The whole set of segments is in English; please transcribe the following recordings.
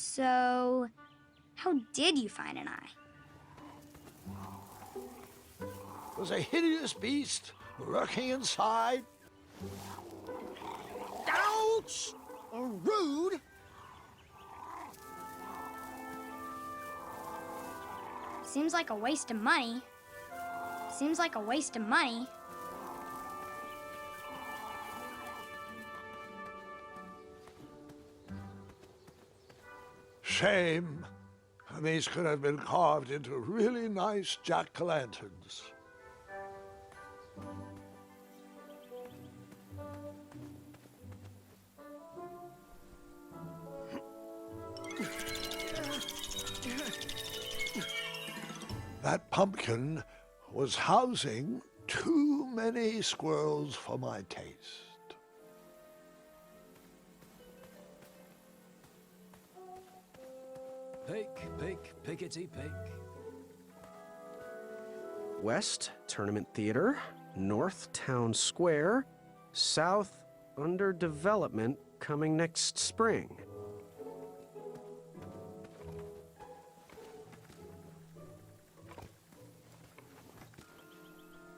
So, how did you find an eye? Was a hideous beast lurking inside. Ouch! Rude! Seems like a waste of money. Seems like a waste of money. Shame. These could have been carved into really nice jack-o'-lanterns. That pumpkin was housing too many squirrels for my taste. Pick, pick, pickety pick. West, Tournament Theater. North, Town Square. South, under development, coming next spring.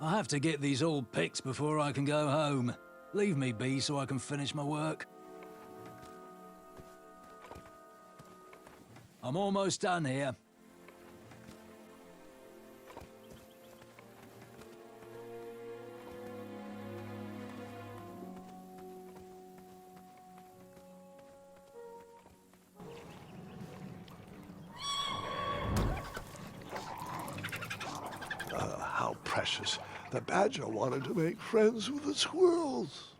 I have to get these all picked before I can go home. Leave me be so I can finish my work. I'm almost done here. How precious. The badger wanted to make friends with the squirrels.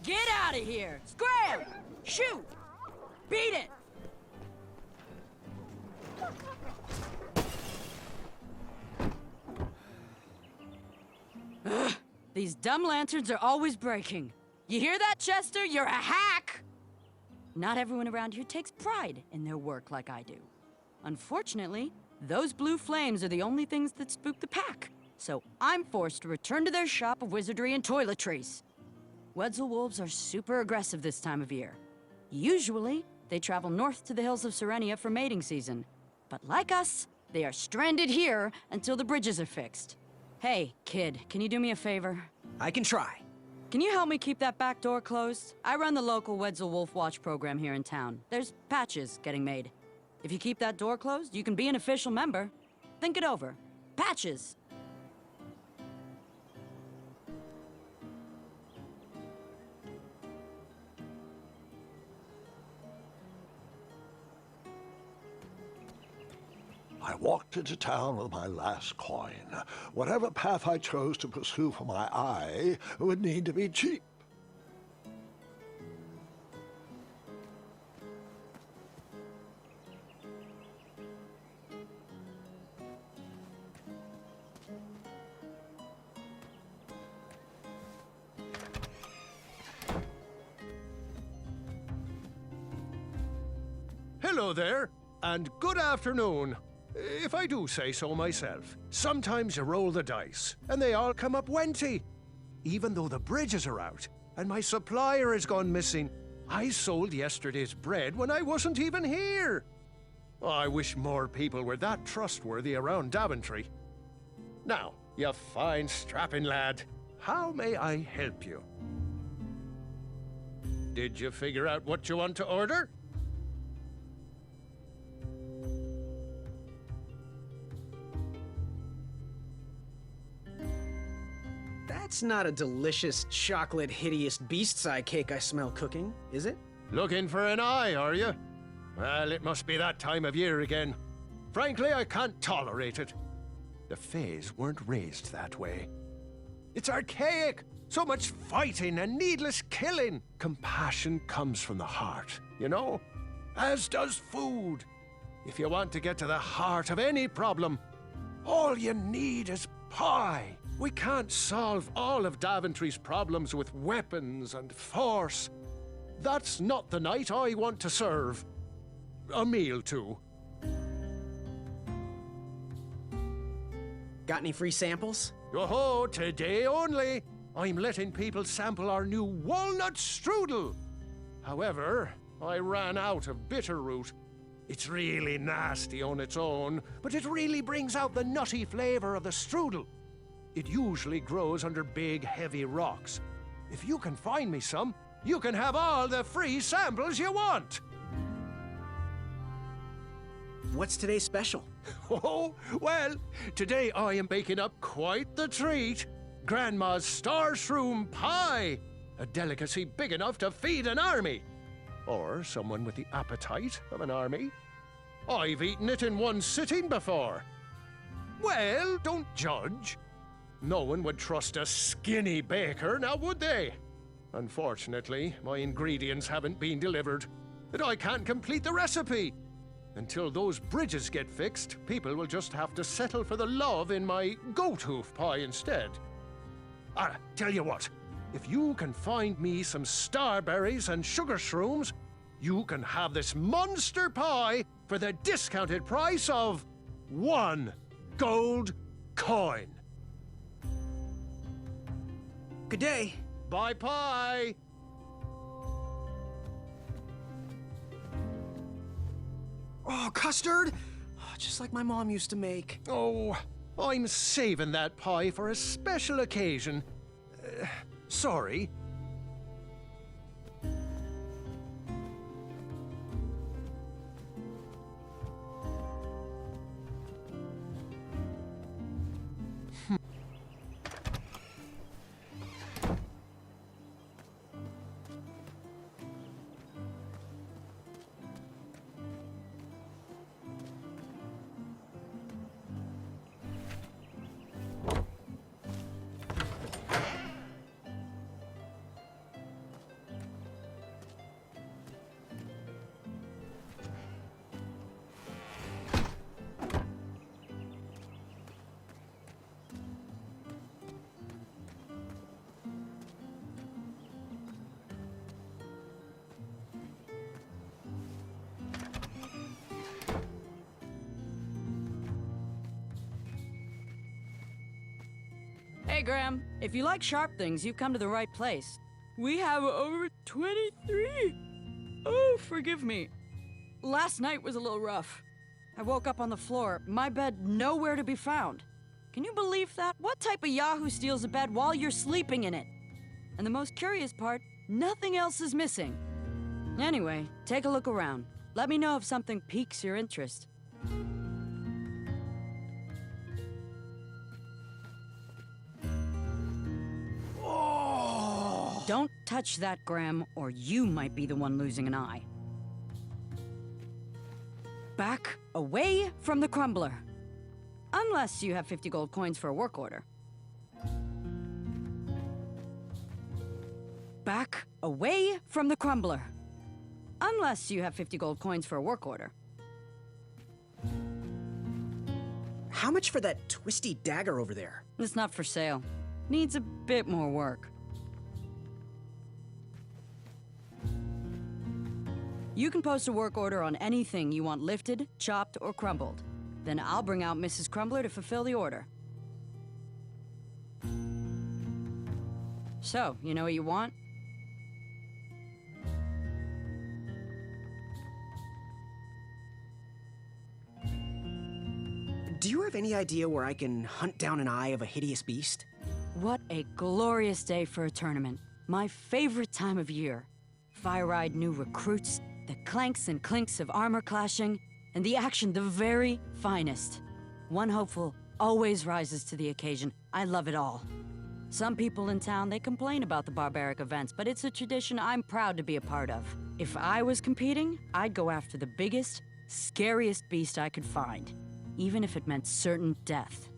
Get out of here! Scram! Shoot! Beat it! Ugh, these dumb lanterns are always breaking. You hear that, Chester? You're a hack! Not everyone around here takes pride in their work like I do. Unfortunately, those blue flames are the only things that spook the pack. So I'm forced to return to their shop of wizardry and toiletries. Wetzel wolves are super aggressive this time of year. Usually, they travel north to the hills of Serenia for mating season. But like us, they are stranded here until the bridges are fixed. Hey, kid, can you do me a favor? I can try. Can you help me keep that back door closed? I run the local Wetzel Wolf Watch program here in town. There's patches getting made. If you keep that door closed, you can be an official member. Think it over. Patches! I walked into town with my last coin. Whatever path I chose to pursue for my eye would need to be cheap. Hello there, and good afternoon. If I do say so myself, sometimes you roll the dice, and they all come up wenty. Even though the bridges are out, and my supplier has gone missing, I sold yesterday's bread when I wasn't even here. I wish more people were that trustworthy around Daventry. Now, you fine strapping lad, how may I help you? Did you figure out what you want to order? That's not a delicious, chocolate, hideous beast's eye cake I smell cooking, is it? Looking for an eye, are you? Well, it must be that time of year again. Frankly, I can't tolerate it. The Fays weren't raised that way. It's archaic. So much fighting and needless killing. Compassion comes from the heart, you know? As does food. If you want to get to the heart of any problem, all you need is pie. We can't solve all of Daventry's problems with weapons and force. That's not the night I want to serve. A meal, too. Got any free samples? Oh, today only. I'm letting people sample our new walnut strudel. However, I ran out of bitter root. It's really nasty on its own, but it really brings out the nutty flavor of the strudel. It usually grows under big, heavy rocks. If you can find me some, you can have all the free samples you want. What's today's special? Oh, well, today I am baking up quite the treat. Grandma's star shroom pie, a delicacy big enough to feed an army. Or someone with the appetite of an army. I've eaten it in one sitting before. Well, don't judge. No one would trust a skinny baker, now would they? Unfortunately, my ingredients haven't been delivered, and I can't complete the recipe. Until those bridges get fixed, people will just have to settle for the love in my goat hoof pie instead. Tell you what, if you can find me some starberries and sugar shrooms, you can have this monster pie for the discounted price of 1 gold coin. Good day. Bye pie! Oh, custard! Oh, just like my mom used to make. Oh, I'm saving that pie for a special occasion. Sorry. Hey, Graham. If you like sharp things, you've come to the right place. We have over 23. Oh, forgive me. Last night was a little rough. I woke up on the floor, my bed nowhere to be found. Can you believe that? What type of yahoo steals a bed while you're sleeping in it? And the most curious part, nothing else is missing. Anyway, take a look around. Let me know if something piques your interest. Don't touch that, Graham, or you might be the one losing an eye. Back away from the crumbler. Unless you have 50 gold coins for a work order. Back away from the crumbler. Unless you have 50 gold coins for a work order. How much for that twisty dagger over there? It's not for sale. Needs a bit more work. You can post a work order on anything you want lifted, chopped, or crumbled. Then I'll bring out Mrs. Crumbler to fulfill the order. So, you know what you want? Do you have any idea where I can hunt down an eye of a hideous beast? What a glorious day for a tournament. My favorite time of year. Fire-eyed new recruits, the clanks and clinks of armor clashing, and the action the very finest. One hopeful always rises to the occasion. I love it all. Some people in town, they complain about the barbaric events, but it's a tradition I'm proud to be a part of. If I was competing, I'd go after the biggest, scariest beast I could find, even if it meant certain death.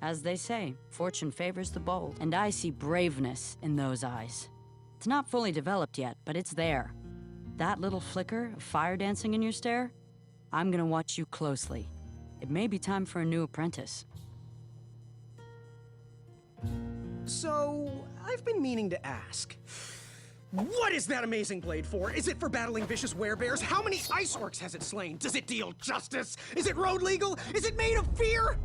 As they say, fortune favors the bold, and I see braveness in those eyes. It's not fully developed yet, but it's there. That little flicker of fire dancing in your stare? I'm gonna watch you closely. It may be time for a new apprentice. So, I've been meaning to ask. What is that amazing blade for? Is it for battling vicious werebears? How many ice orcs has it slain? Does it deal justice? Is it road legal? Is it made of fear?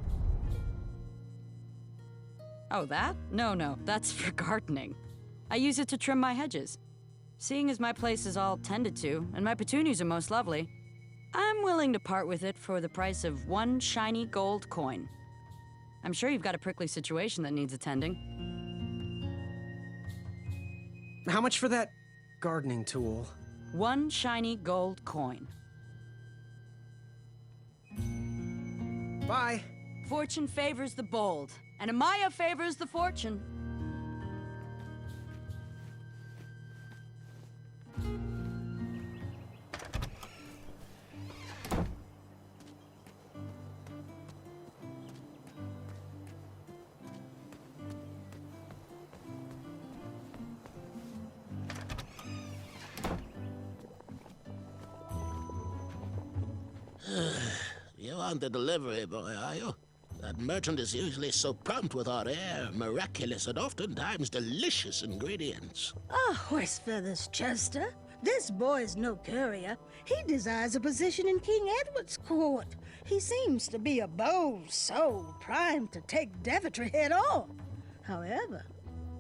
Oh, that? No, that's for gardening. I use it to trim my hedges. Seeing as my place is all tended to, and my petunias are most lovely, I'm willing to part with it for the price of 1 shiny gold coin. I'm sure you've got a prickly situation that needs attending. How much for that gardening tool? 1 shiny gold coin. Bye. Fortune favors the bold, and Amaya favors the fortune. You aren't the delivery boy, are you? That merchant is usually so prompt with our rare, miraculous, and oftentimes delicious ingredients. Ah, horse feathers, Chester. This boy's no courier. He desires a position in King Edward's court. He seems to be a bold soul, primed to take Daventry head on. However,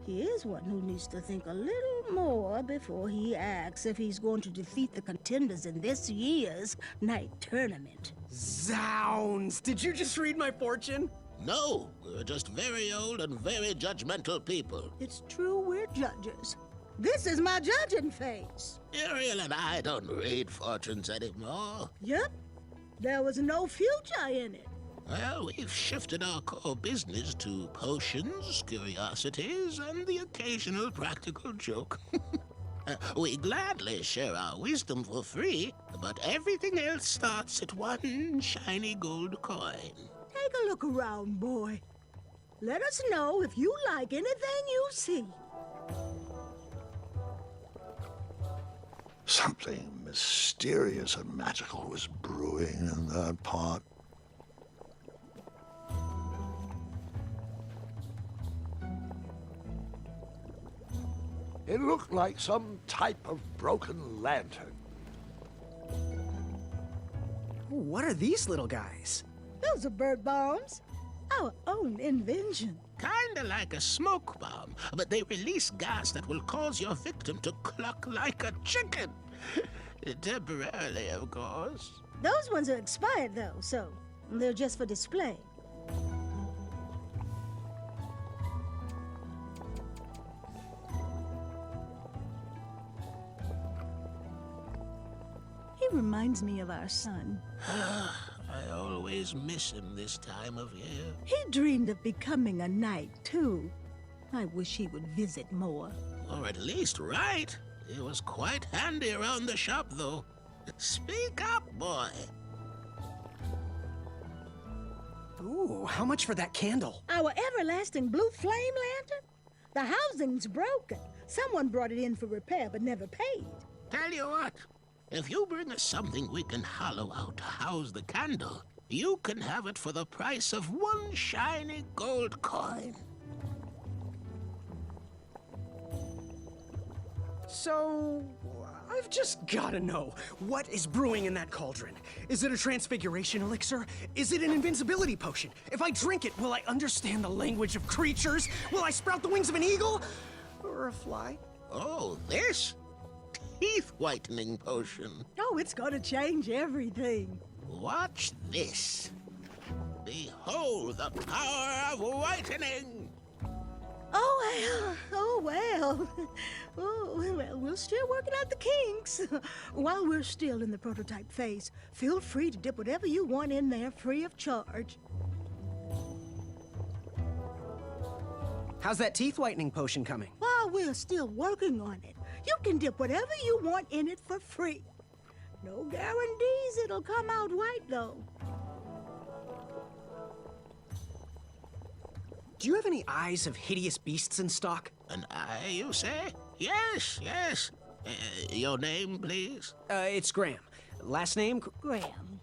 he is one who needs to think a little more before he acts if he's going to defeat the contenders in this year's night tournament. Zounds! Did you just read my fortune? No, we're just very old and very judgmental people. It's true we're judges. This is my judging face. Ariel and I don't read fortunes anymore. Yep, there was no future in it. Well, we've shifted our core business to potions, curiosities, and the occasional practical joke. We gladly share our wisdom for free, but everything else starts at 1 shiny gold coin. Take a look around, boy. Let us know if you like anything you see. Something mysterious and magical was brewing in that pot. It looked like some type of broken lantern. What are these little guys? Those are bird bombs. Our own invention. Kinda like a smoke bomb, but they release gas that will cause your victim to cluck like a chicken. Temporarily, of course. Those ones are expired, though, so they're just for display. He reminds me of our son. I always miss him this time of year. He dreamed of becoming a knight, too. I wish he would visit more. Or at least write. He was quite handy around the shop, though. Speak up, boy. Ooh, how much for that candle? Our everlasting blue flame lantern? The housing's broken. Someone brought it in for repair but never paid. Tell you what, if you bring us something we can hollow out to house the candle, you can have it for the price of 1 shiny gold coin. So, I've just gotta know, what is brewing in that cauldron? Is it a transfiguration elixir? Is it an invincibility potion? If I drink it, will I understand the language of creatures? Will I sprout the wings of an eagle? Or a fly? Oh, this? Teeth-whitening potion. Oh, it's gonna change everything. Watch this. Behold the power of whitening. Oh, well. Oh, well, we're still working out the kinks. While we're still in the prototype phase, feel free to dip whatever you want in there free of charge. How's that teeth whitening potion coming? While we're still working on it, you can dip whatever you want in it for free. No guarantees it'll come out white, though. Do you have any eyes of hideous beasts in stock? An eye, you say? Yes, yes. Your name, please? It's Graham. Last name? Graham,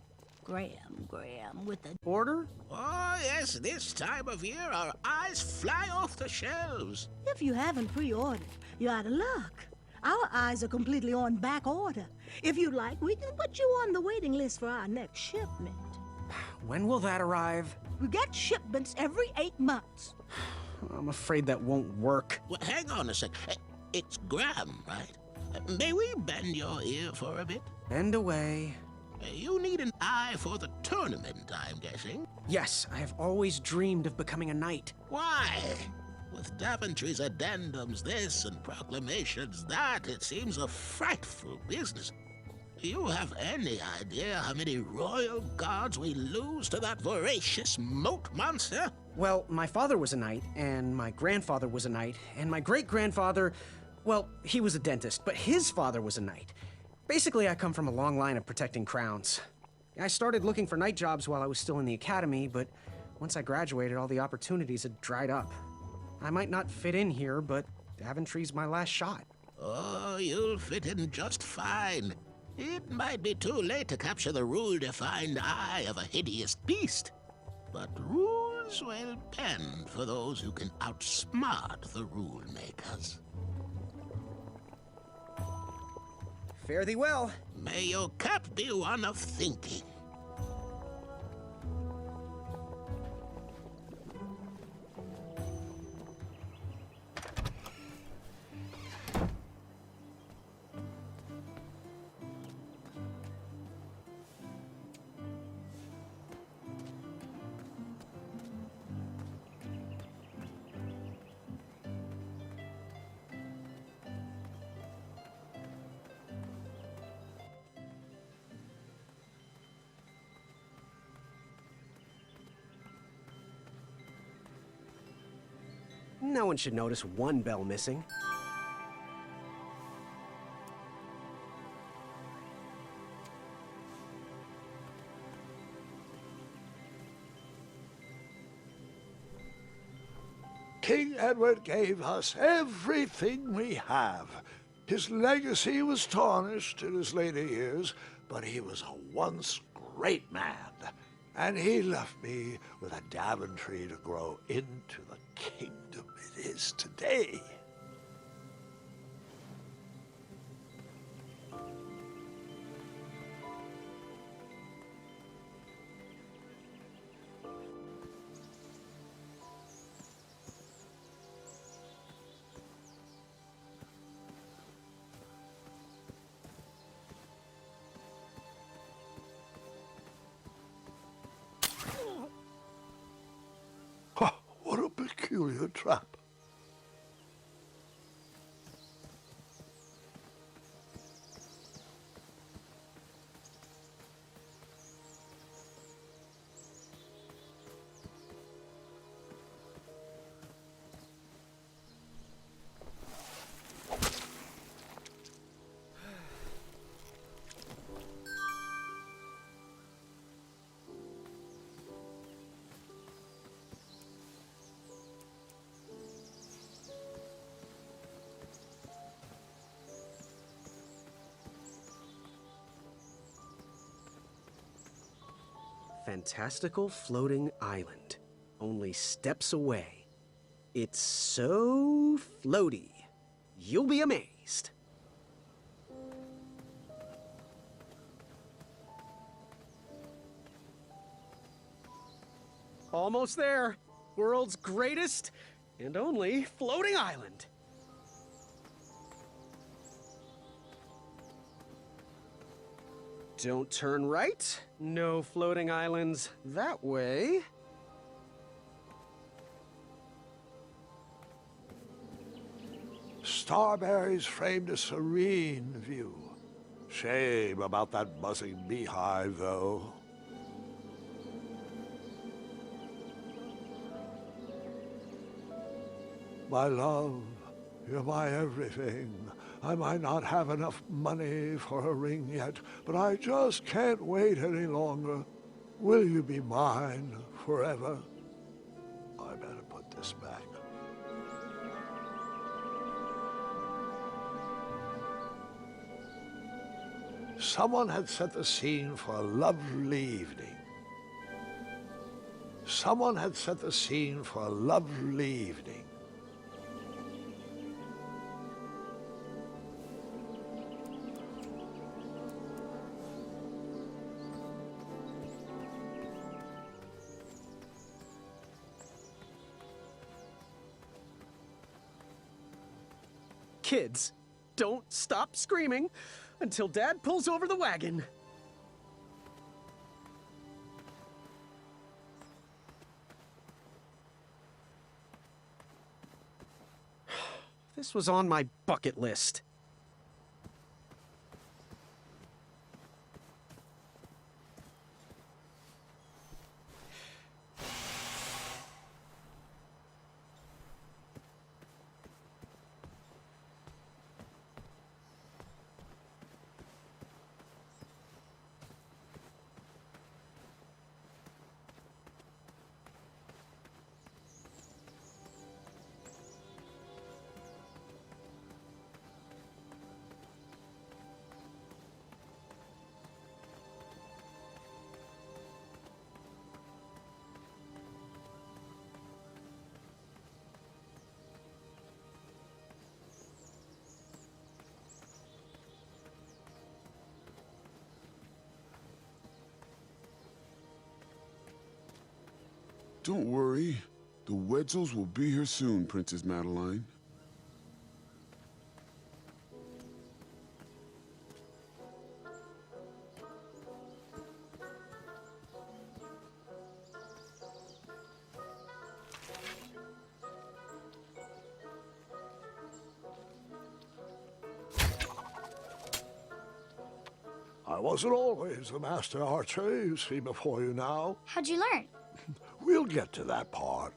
with the... Order? Oh, yes, this time of year our eyes fly off the shelves. If you haven't pre-ordered, you're out of luck. Our eyes are completely on back order. If you'd like, we can put you on the waiting list for our next shipment. When will that arrive? We get shipments every 8 months. I'm afraid that won't work. Well, hang on a sec. It's Graham, right? May we bend your ear for a bit? Bend away. You need an eye for the tournament, I'm guessing. Yes, I have always dreamed of becoming a knight. Why? With Daventry's addendums this and proclamations that, it seems a frightful business. Do you have any idea how many royal guards we lose to that voracious moat monster? Well, my father was a knight, and my grandfather was a knight, and my great-grandfather, well, he was a dentist, but his father was a knight. Basically, I come from a long line of protecting crowns. I started looking for knight jobs while I was still in the academy, but once I graduated, all the opportunities had dried up. I might not fit in here, but Daventry's my last shot. Oh, you'll fit in just fine. It might be too late to capture the rule-defined eye of a hideous beast, but rules will bend for those who can outsmart the rule makers. Fare thee well. May your cap be one of thinking. No one should notice one bell missing. King Edward gave us everything we have. His legacy was tarnished in his later years, but he was a once great man. And he left me with a Daventry to grow into the kingdom it is today. What a peculiar trap. Fantastical floating island. Only steps away. It's so floaty. You'll be amazed. Almost there. World's greatest and only floating island. Don't turn right. No floating islands that way. Starberries framed a serene view. Shame about that buzzing beehive, though. My love, you're my everything. I might not have enough money for a ring yet, but I just can't wait any longer. Will you be mine forever? I better put this back. Someone had set the scene for a lovely evening. Someone had set the scene for a lovely evening. Kids, don't stop screaming until Dad pulls over the wagon. This was on my bucket list. Don't worry. The Wetzels will be here soon, Princess Madeline. I wasn't always the master archer you see before you now. How'd you learn? We'll get to that part.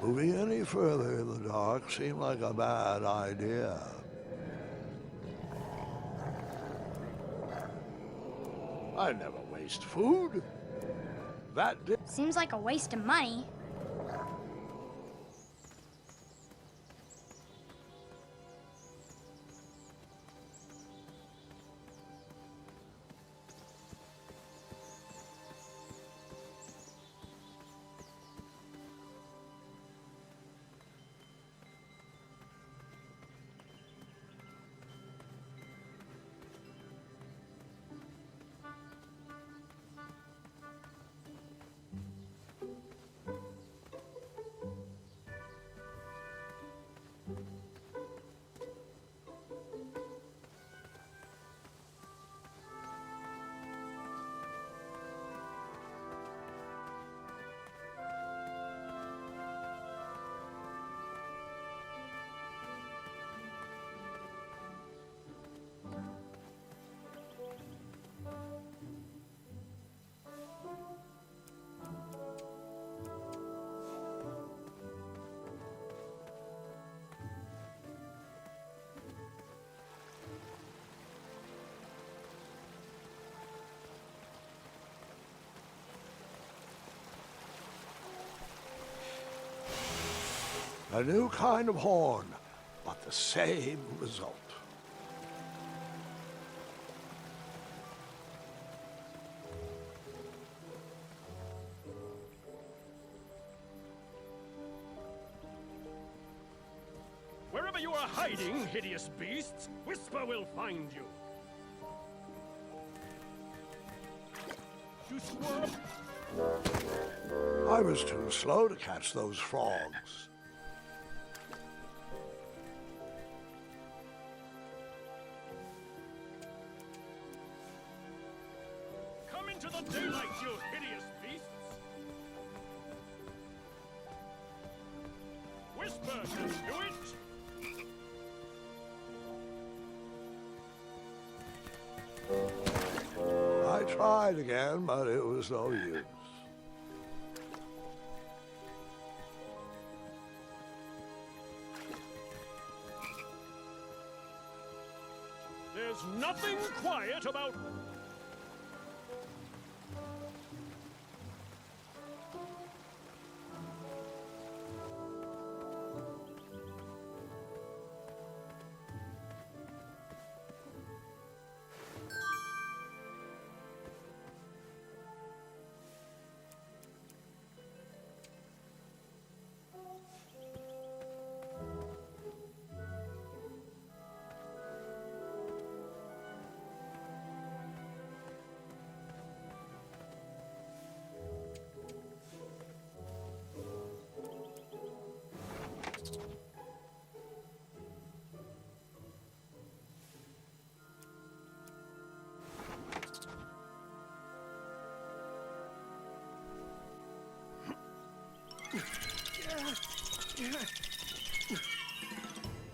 Moving any further in the dark seemed like a bad idea. I never waste food. That did. Seems like a waste of money. A new kind of horn, but the same result. Wherever you are hiding, hideous beasts, Whisper will find you. You squirm. I was too slow to catch those frogs. Come into the daylight, you hideous beasts. Whisper can do it. I tried again, but it was no use. There's nothing quiet about...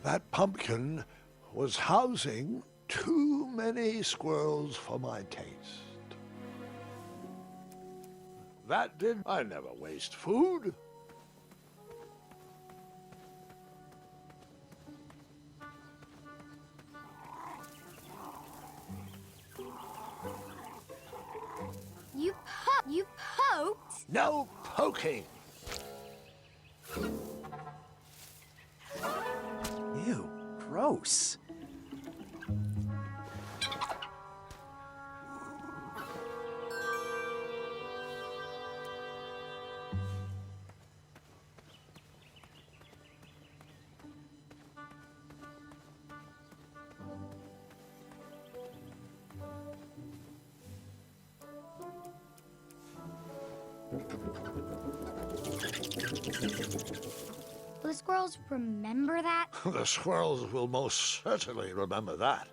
That pumpkin was housing too many squirrels for my taste. That did. I never waste food. You poked? No poking. Ew, gross. Will the squirrels remember that? The squirrels will most certainly remember that.